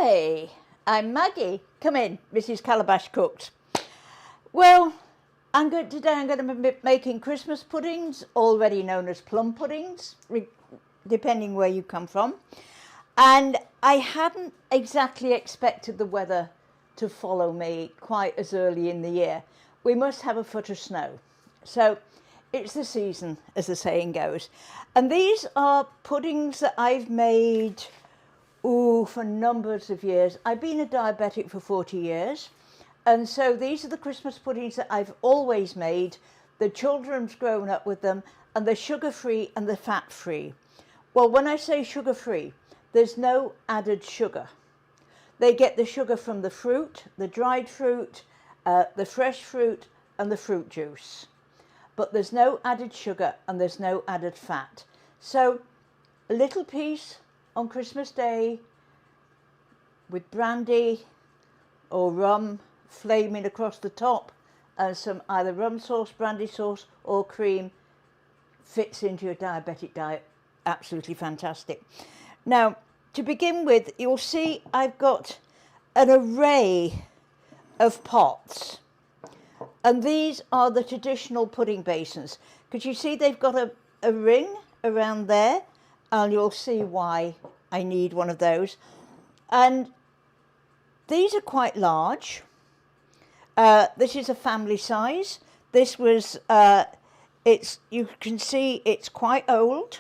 Hi, I'm Maggie. Come in, Mrs. Calabash Cooks. Well, today I'm going to be making Christmas puddings, already known as plum puddings, depending where you come from. And I hadn't exactly expected the weather to follow me quite as early in the year. We must have a foot of snow. So it's the season, as the saying goes. And these are puddings that I've made for numbers of years. I've been a diabetic for 40 years. And so these are the Christmas puddings that I've always made. The children's grown up with them, and they're sugar-free and they're fat-free. Well, when I say sugar-free, there's no added sugar. They get the sugar from the fruit, the dried fruit, the fresh fruit, and the fruit juice. But there's no added sugar and there's no added fat. So a little piece on Christmas Day with brandy or rum flaming across the top and some either rum sauce, brandy sauce or cream fits into your diabetic diet. Absolutely fantastic. Now, to begin with, you'll see I've got an array of pots. And these are the traditional pudding basins. Because you see they've got a ring around there, and you'll see why I need one of those. And these are quite large. This is a family size. This was, you can see it's quite old.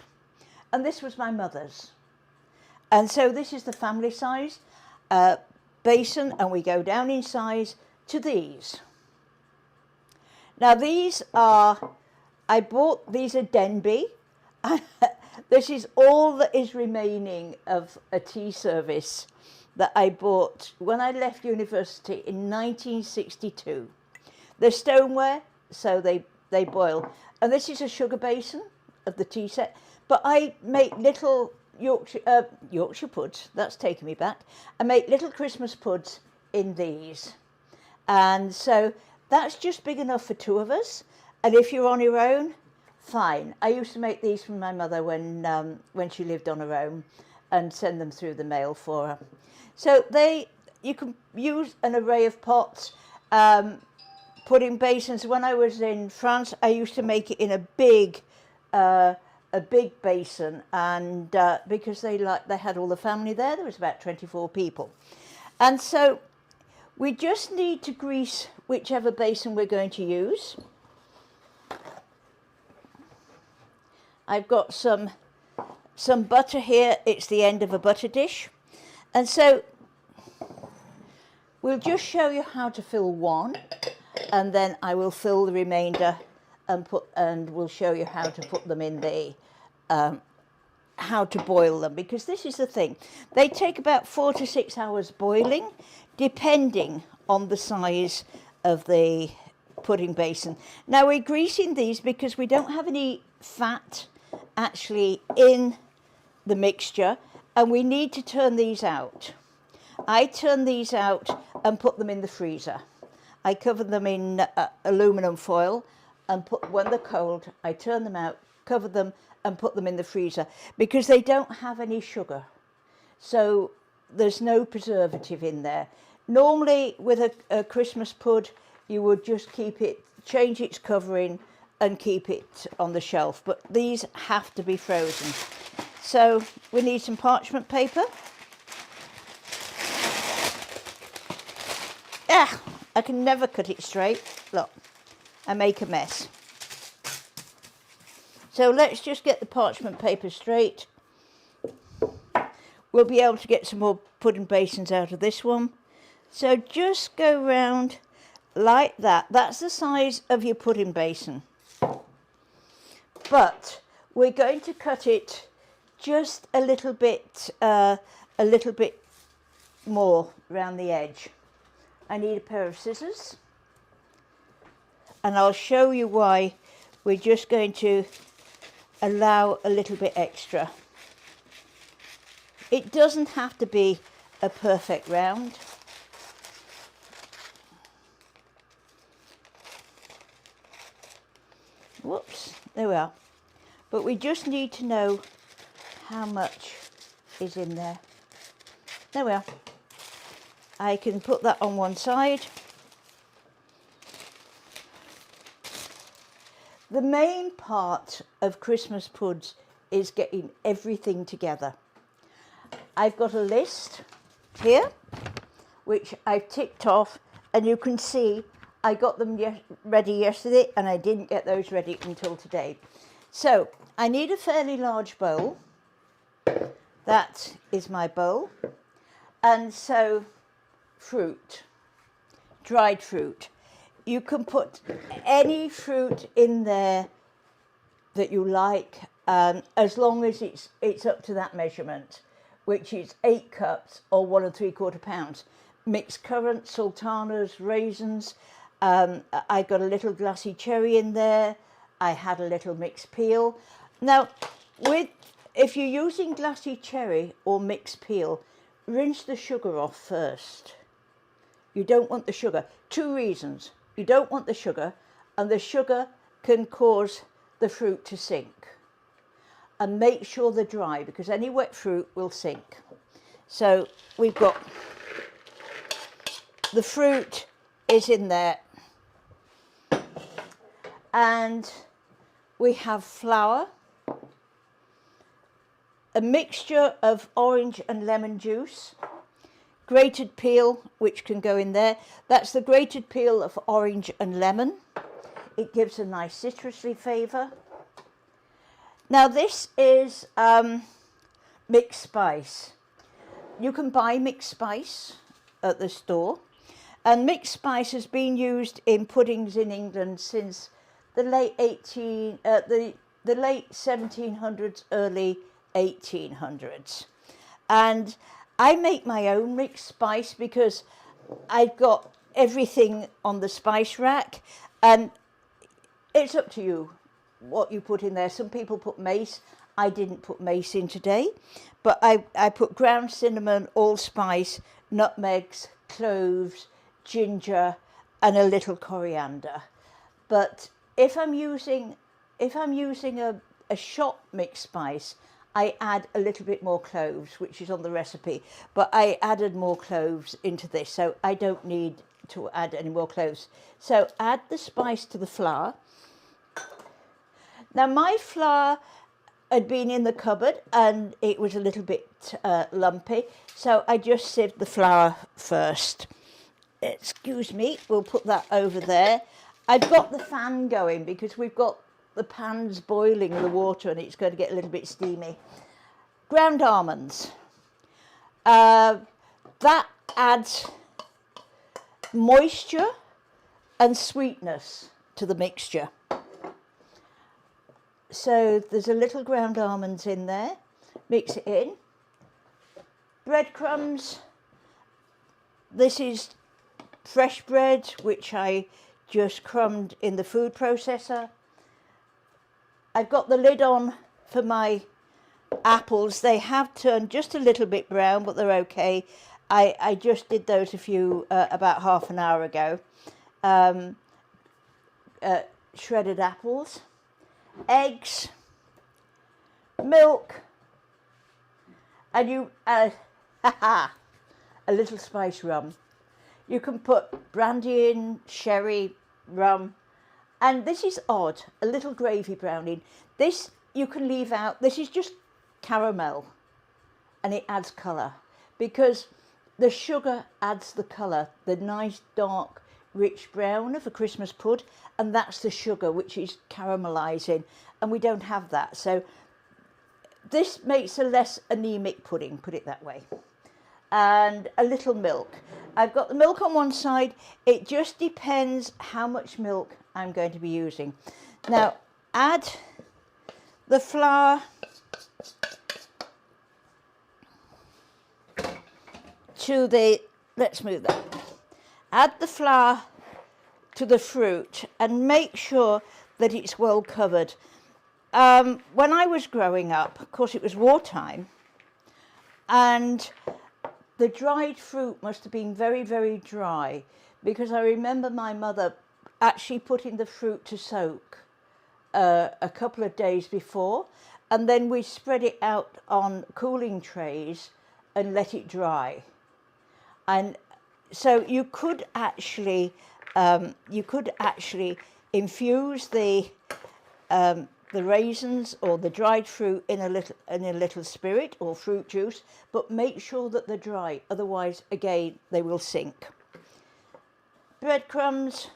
And this was my mother's. And so this is the family size basin, and we go down in size to these. Now these are, these are Denby. This is all that is remaining of a tea service that I bought when I left university in 1962. They're stoneware, so they boil. And this is a sugar basin of the tea set. But I make little Yorkshire puds, that's taking me back. I make little Christmas puds in these. And so that's just big enough for two of us. And if you're on your own, fine. I used to make these for my mother when she lived on her own and send them through the mail for her. So you can use an array of pots, pudding basins. When I was in France, I used to make it in a big basin, and because they had all the family there was about 24 people. And so we just need to grease whichever basin we're going to use. I've got some butter here. It's the end of a butter dish. And so we'll just show you how to fill one, and then I will fill the remainder and we'll show you how to put them in the how to boil them, because this is the thing. They take about 4 to 6 hours boiling, depending on the size of the pudding basin. Now we're greasing these because we don't have any fat actually in the mixture, and we need to turn these out. I turn these out and put them in the freezer. I cover them in aluminum foil, and when they're cold, I turn them out, cover them, and put them in the freezer, because they don't have any sugar. So there's no preservative in there. Normally with a Christmas pud, you would just change its covering and keep it on the shelf. But these have to be frozen. So we need some parchment paper. I can never cut it straight. Look, I make a mess. So let's just get the parchment paper straight. We'll be able to get some more pudding basins out of this one. So just go round like that. That's the size of your pudding basin. But we're going to cut it just a little bit more around the edge. I need a pair of scissors, and I'll show you why we're just going to allow a little bit extra. It doesn't have to be a perfect round. Whoops, there we are. But we just need to know how much is in there. There we are. I can put that on one side. The main part of Christmas puds is getting everything together. I've got a list here, which I've ticked off, and you can see I got them ready yesterday and I didn't get those ready until today. So I need a fairly large bowl. That is my bowl. And so fruit, dried fruit. You can put any fruit in there that you like, as long as it's up to that measurement, which is 8 cups or 1 3/4 pounds. Mixed currants, sultanas, raisins. I got a little glassy cherry in there. I had a little mixed peel. Now, if you're using glassy cherry or mixed peel, rinse the sugar off first. You don't want the sugar. 2 reasons. You don't want the sugar, and the sugar can cause the fruit to sink. And make sure they're dry, because any wet fruit will sink. So we've got the fruit is in there, and we have flour, a mixture of orange and lemon juice, grated peel, which can go in there. That's the grated peel of orange and lemon. It gives a nice citrusy flavour. Now this is mixed spice. You can buy mixed spice at the store, and mixed spice has been used in puddings in England since the late 1700s, early 1800s. And I make my own mixed spice because I've got everything on the spice rack, and it's up to you what you put in there. Some people put mace. I didn't put mace in today, but I put ground cinnamon, allspice, nutmegs, cloves, ginger, and a little coriander. But if I'm using a shop mixed spice, I add a little bit more cloves, which is on the recipe, but I added more cloves into this, so I don't need to add any more cloves. So add the spice to the flour. Now my flour had been in the cupboard and it was a little bit lumpy, so I just sieved the flour first. Excuse me, we'll put that over there. I've got the fan going because we've got the pan's boiling the water and it's going to get a little bit steamy. Ground almonds. That adds moisture and sweetness to the mixture. So there's a little ground almonds in there. Mix it in. Breadcrumbs. This is fresh bread, which I just crumbed in the food processor. I've got the lid on for my apples. They have turned just a little bit brown, but they're okay. I just did those about half an hour ago. Shredded apples, eggs, milk, and a little spice rum. You can put brandy in, sherry, rum, and this is odd, a little gravy browning. This you can leave out. This is just caramel, and it adds colour because the sugar adds the colour, the nice dark rich brown of a Christmas pud, and that's the sugar which is caramelising, and we don't have that. So this makes a less anemic pudding, put it that way. And a little milk. I've got the milk on one side. It just depends how much milk I'm going to be using. Now add the flour to the, let's move that. Add the flour to the fruit and make sure that it's well covered. When I was growing up, of course it was wartime, and the dried fruit must have been very, very dry, because I remember my mother actually putting the fruit to soak a couple of days before, and then we spread it out on cooling trays and let it dry. And So you could actually infuse the raisins or the dried fruit in a little spirit or fruit juice, but make sure that they're dry, otherwise again they will sink. Breadcrumbs.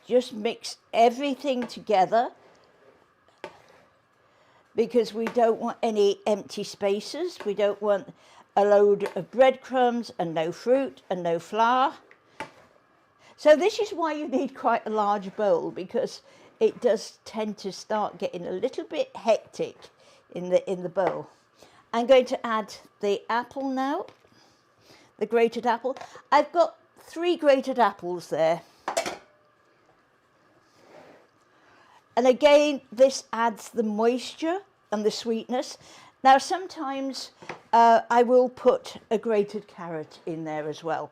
Just mix everything together, because we don't want any empty spaces. We don't want a load of breadcrumbs and no fruit and no flour. So this is why you need quite a large bowl, because it does tend to start getting a little bit hectic in the bowl. I'm going to add the apple now, the grated apple. I've got 3 grated apples there. And again, this adds the moisture and the sweetness. Now, sometimes I will put a grated carrot in there as well.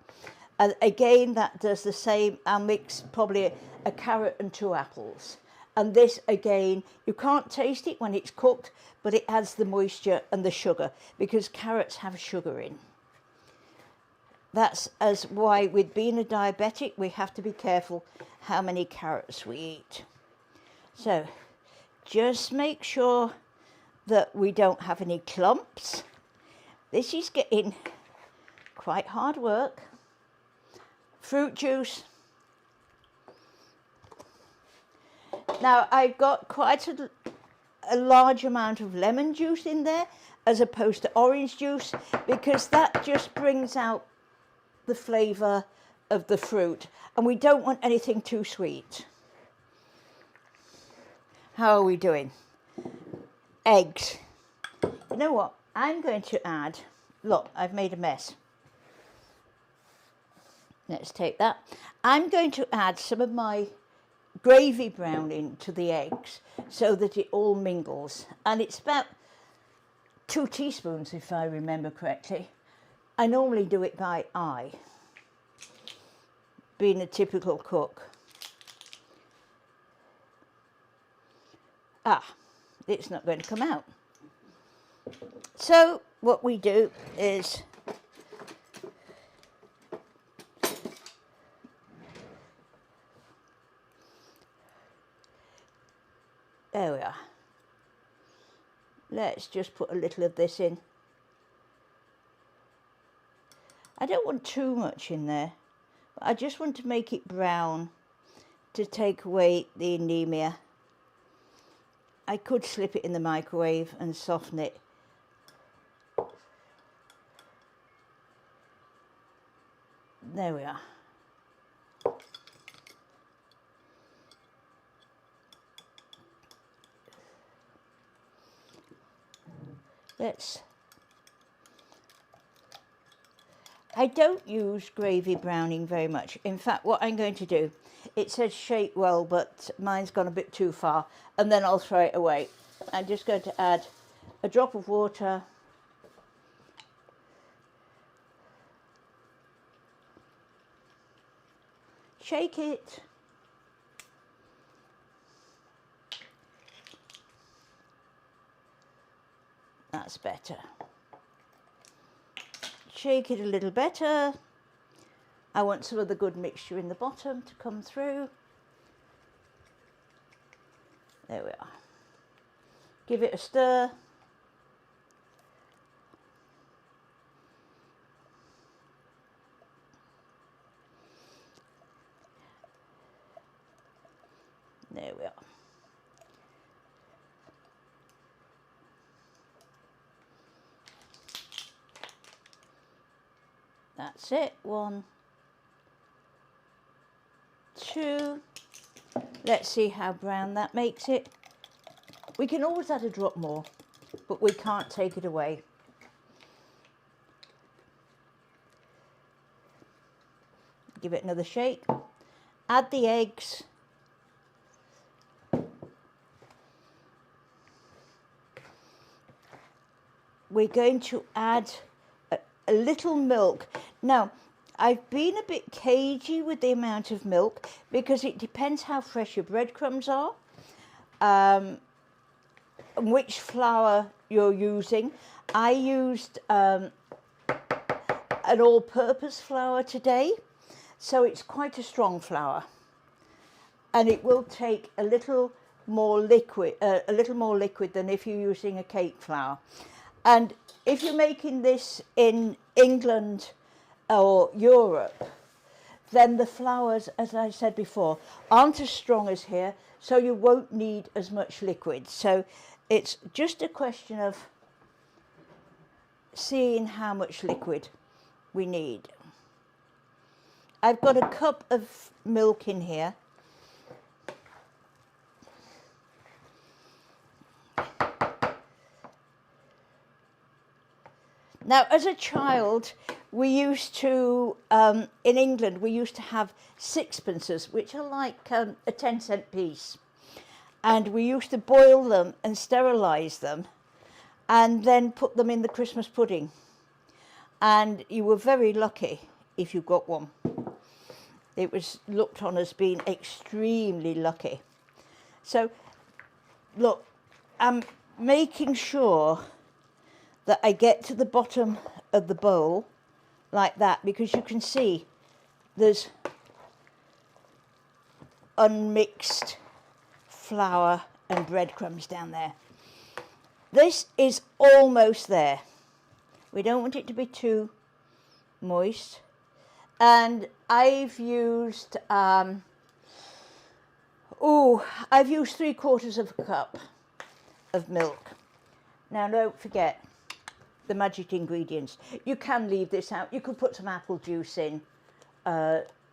And again, that does the same. I'll mix probably a carrot and 2 apples. And this, again, you can't taste it when it's cooked, but it adds the moisture and the sugar, because carrots have sugar in. That's why, with being a diabetic, we have to be careful how many carrots we eat. So just make sure that we don't have any clumps. This is getting quite hard work. Fruit juice. Now I've got quite a large amount of lemon juice in there as opposed to orange juice, because that just brings out the flavour of the fruit, and we don't want anything too sweet. How are we doing? Eggs. You know what? I'm going to add, look, I've made a mess. Let's take that. I'm going to add some of my gravy browning to the eggs so that it all mingles. And it's about 2 teaspoons, if I remember correctly. I normally do it by eye, being a typical cook. It's not going to come out. So what we do is there we are. Let's just put a little of this in. I don't want too much in there, but I just want to make it brown to take away the anemia. I could slip it in the microwave and soften it. There we are. I don't use gravy browning very much. In fact, what I'm going to do, it says shake well, but mine's gone a bit too far, and then I'll throw it away. I'm just going to add a drop of water. Shake it. That's better. Shake it a little better. I want some of the good mixture in the bottom to come through. There we are. Give it a stir. There we are. That's it. 1, 2. Let's see how brown that makes it. We can always add a drop more, but we can't take it away. Give it another shake. Add the eggs. We're going to add a little milk. Now, I've been a bit cagey with the amount of milk because it depends how fresh your breadcrumbs are. which flour you're using. I used an all-purpose flour today, so it's quite a strong flour, and it will take a little more liquid than if you're using a cake flour. And if you're making this in England or Europe, then the flours, as I said before, aren't as strong as here, so you won't need as much liquid. So it's just a question of seeing how much liquid we need. I've got a cup of milk in here. Now, as a child, we used to, in England, we used to have sixpences, which are like a 10-cent piece. And we used to boil them and sterilise them and then put them in the Christmas pudding. And you were very lucky if you got one. It was looked on as being extremely lucky. So, look, I'm making sure that I get to the bottom of the bowl like that, because you can see there's unmixed flour and breadcrumbs down there. This is almost there. We don't want it to be too moist. And I've used, I've used 3/4 of a cup of milk. Now, don't forget the magic ingredients. You can leave this out. You could put some apple juice in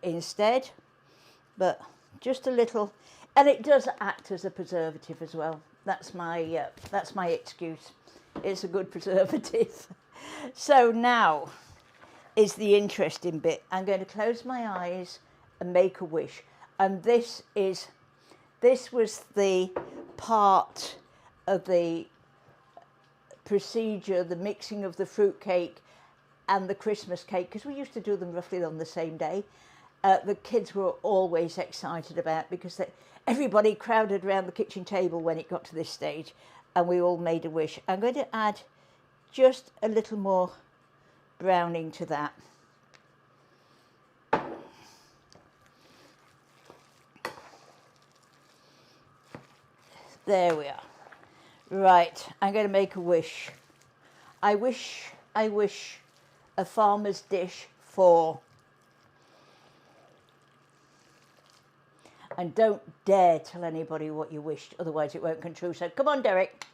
instead, but just a little, and it does act as a preservative as well. That's my excuse. It's a good preservative. So now is the interesting bit. I'm going to close my eyes and make a wish. And this was the part of the procedure, the mixing of the fruit cake and the Christmas cake, because we used to do them roughly on the same day. The kids were always excited about, because everybody crowded around the kitchen table when it got to this stage, and we all made a wish. I'm going to add just a little more browning to that. There we are. Right, I'm going to make a wish. I wish a farmer's dish for. And don't dare tell anybody what you wished, otherwise it won't come true. So come on, Derek.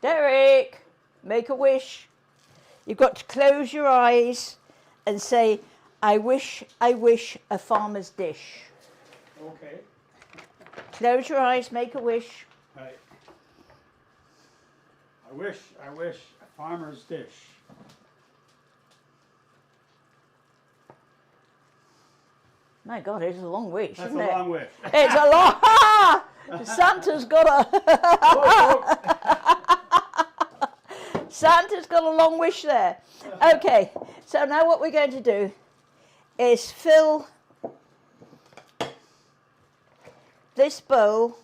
Derek, make a wish. You've got to close your eyes and say, I wish a farmer's dish. Okay. Close your eyes, make a wish. Right. I wish a farmer's dish. My God, it's a long wish, That's isn't a it? long wish. It's a long. Santa's got Santa's got a long wish there. Okay, so now what we're going to do is fill this bowl,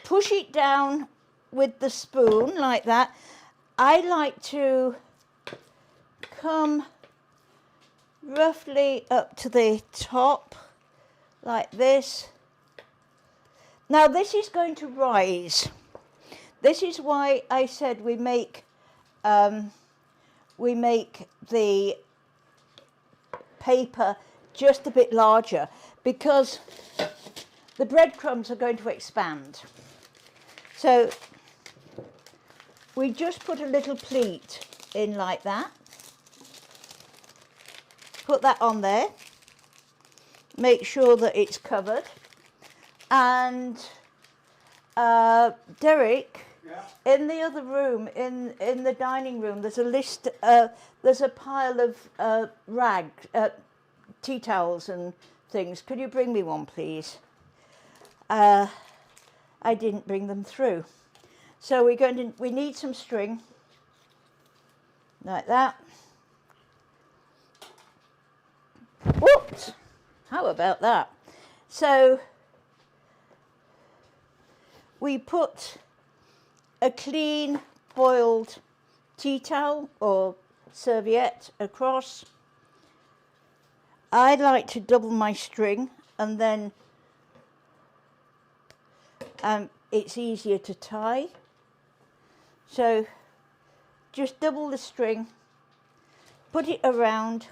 push it down with the spoon like that. I like to come roughly up to the top like this. Now this is going to rise. This is why I said we make the paper just a bit larger, because the breadcrumbs are going to expand. So we just put a little pleat in like that. Put that on there. Make sure that it's covered. And Derek, Yeah. in the other room, in the dining room, there's a list. There's a pile of tea towels and things. Could you bring me one, please? I didn't bring them through. So we need some string, like that. Whoops! How about that? So we put a clean boiled tea towel or serviette across. I like to double my string, and then it's easier to tie. So just double the string, put it around,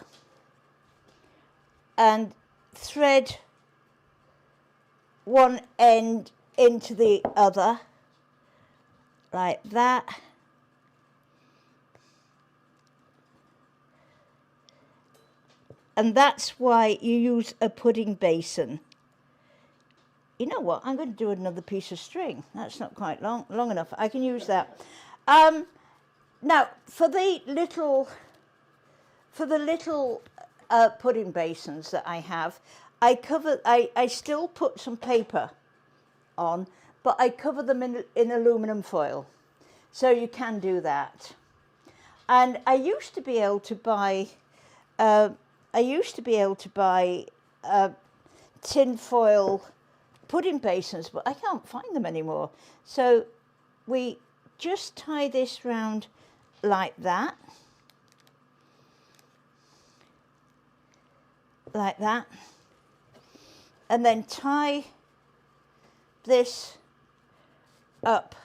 and thread one end into the other, like that. And that's why you use a pudding basin. You know what? I'm going to do another piece of string. That's not quite long enough. I can use that. Now, for the little pudding basins that I have, I still put some paper on, but I cover them in aluminum foil. So you can do that. And I used to be able to buy tin foil pudding basins, but I can't find them anymore. So we just tie this round like that. Like that. And then tie this up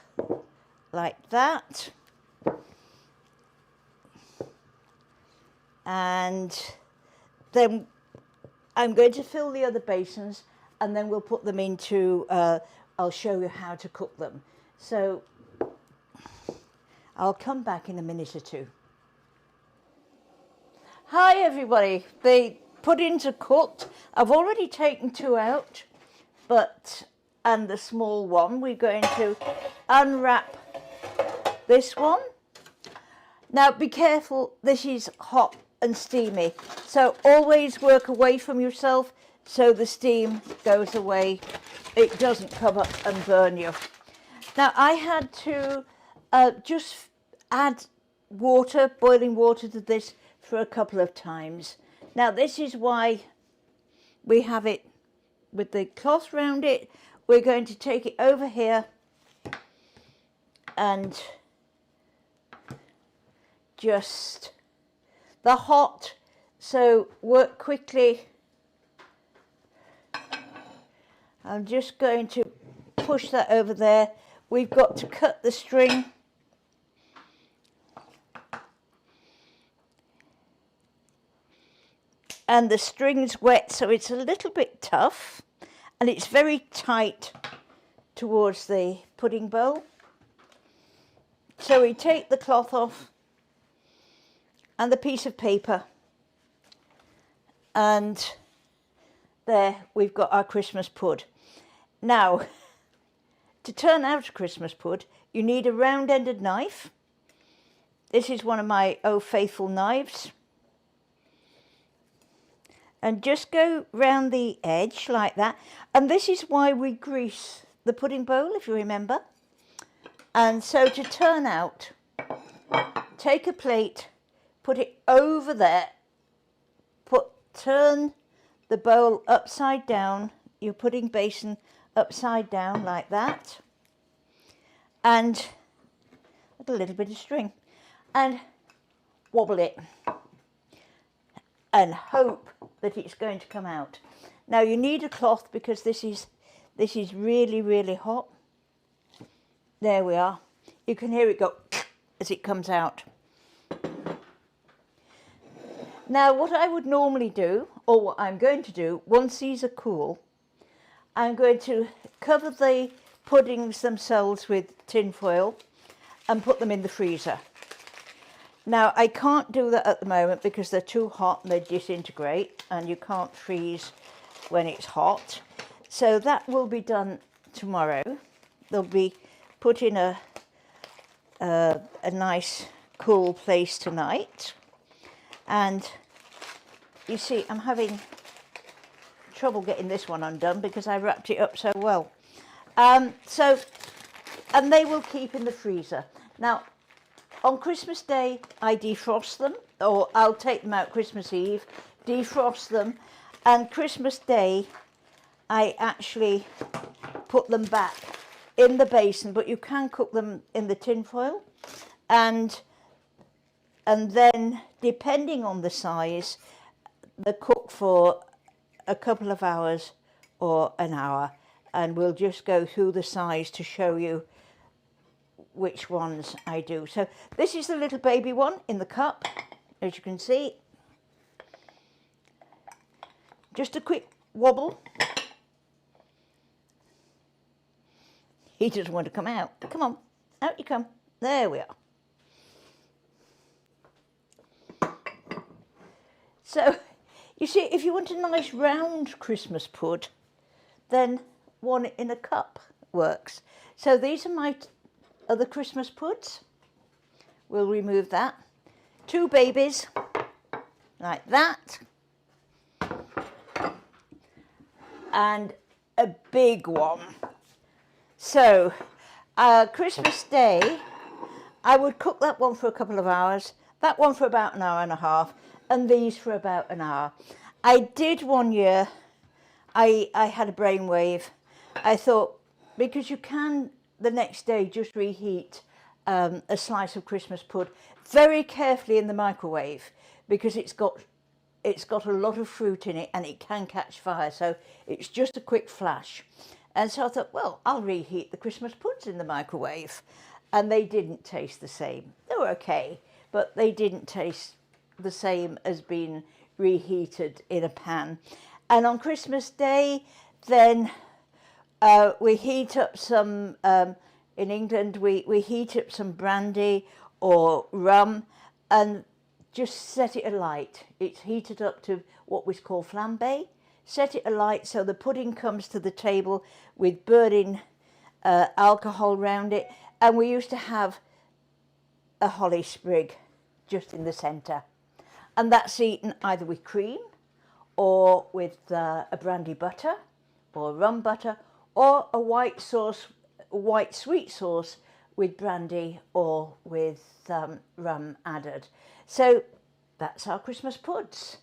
like that. And then I'm going to fill the other basins, and then we'll put them into, I'll show you how to cook them. So I'll come back in a minute or two. Hi everybody, the puddings are cooked. I've already taken 2 out, and the small one, we're going to unwrap this one. Now be careful, this is hot and steamy, so always work away from yourself so the steam goes away, it doesn't come up and burn you. Now I had to just add water, boiling water to this for a couple of times. Now this is why we have it with the cloth round it. We're going to take it over here and just the hot, so work quickly. I'm just going to push that over there. We've got to cut the string. And the string's wet, so it's a little bit tough, and it's very tight towards the pudding bowl. So we take the cloth off and the piece of paper, and there we've got our Christmas pud. Now, to turn out a Christmas pud, you need a round-ended knife. This is one of my Oh Faithful knives. And just go round the edge like that. And this is why we grease the pudding bowl, if you remember. And so to turn out, take a plate, put it over there, turn the bowl upside down, your pudding basin upside down like that, and a little bit of string, and wobble it, and hope that it's going to come out. Now you need a cloth because this is really, really hot. There we are. You can hear it go as it comes out. Now what I would normally do, or what I'm going to do, once these are cool, I'm going to cover the puddings themselves with tin foil and put them in the freezer. Now I can't do that at the moment because they're too hot and they disintegrate, and you can't freeze when it's hot. So that will be done tomorrow. They'll be put in a nice cool place tonight. And you see, I'm having trouble getting this one undone because I wrapped it up so well. And they will keep in the freezer. Now, on Christmas Day, I defrost them, or I'll take them out Christmas Eve, defrost them, and Christmas Day, I actually put them back in the basin, but you can cook them in the tin foil, and then depending on the size, they cook for a couple of hours or an hour, and we'll just go through the size to show you which ones I do. So this is the little baby one in the cup, as you can see. Just a quick wobble. He doesn't want to come out. Come on, out you come. There we are. So, you see, if you want a nice round Christmas pud, then one in a cup works. So these are my other Christmas puds. We'll remove that. 2 babies, like that. And a big one. So, Christmas Day, I would cook that one for a couple of hours, that one for about an hour and a half, and these for about an hour. I did one year, I had a brainwave. I thought, because you can the next day just reheat a slice of Christmas pud very carefully in the microwave, because it's got a lot of fruit in it and it can catch fire, so it's just a quick flash. And so I thought, well, I'll reheat the Christmas puds in the microwave. And they didn't taste the same. They were okay, but they didn't taste the same as being reheated in a pan. And on Christmas Day, then we heat up some, in England, we heat up some brandy or rum and just set it alight. It's heated up to what we call flambe. Set it alight so the pudding comes to the table with burning alcohol round it. And we used to have a holly sprig just in the centre. And that's eaten either with cream or with a brandy butter or rum butter, or a white sweet sauce with brandy or with rum added. So that's our Christmas puds.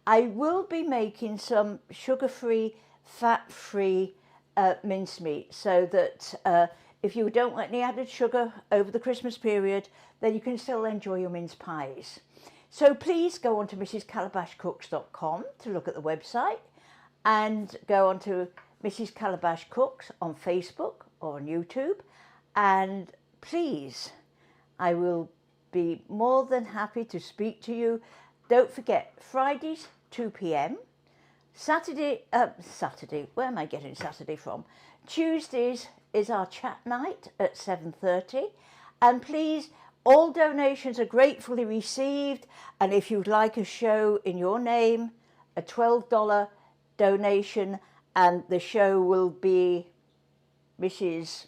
I will be making some sugar-free, fat-free mincemeat, so that if you don't want any added sugar over the Christmas period, then you can still enjoy your mince pies. So please go on to mrscalabashcooks.com to look at the website, and go on to Mrs. Calabash Cooks on Facebook or on YouTube, and please, I will be more than happy to speak to you. Don't forget, Fridays 2 p.m, Saturday, where am I getting Saturday from? Tuesdays is our chat night at 7:30, and please, all donations are gratefully received, and if you'd like a show in your name, a $12 donation, and the show will be Mrs.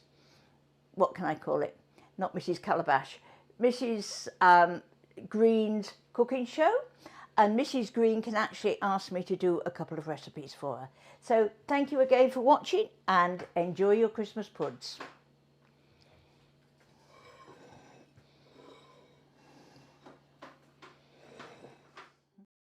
what can I call it? Not Mrs. Calabash, Mrs. Green's cooking show, and Mrs. Green can actually ask me to do a couple of recipes for her. So thank you again for watching, and enjoy your Christmas puds.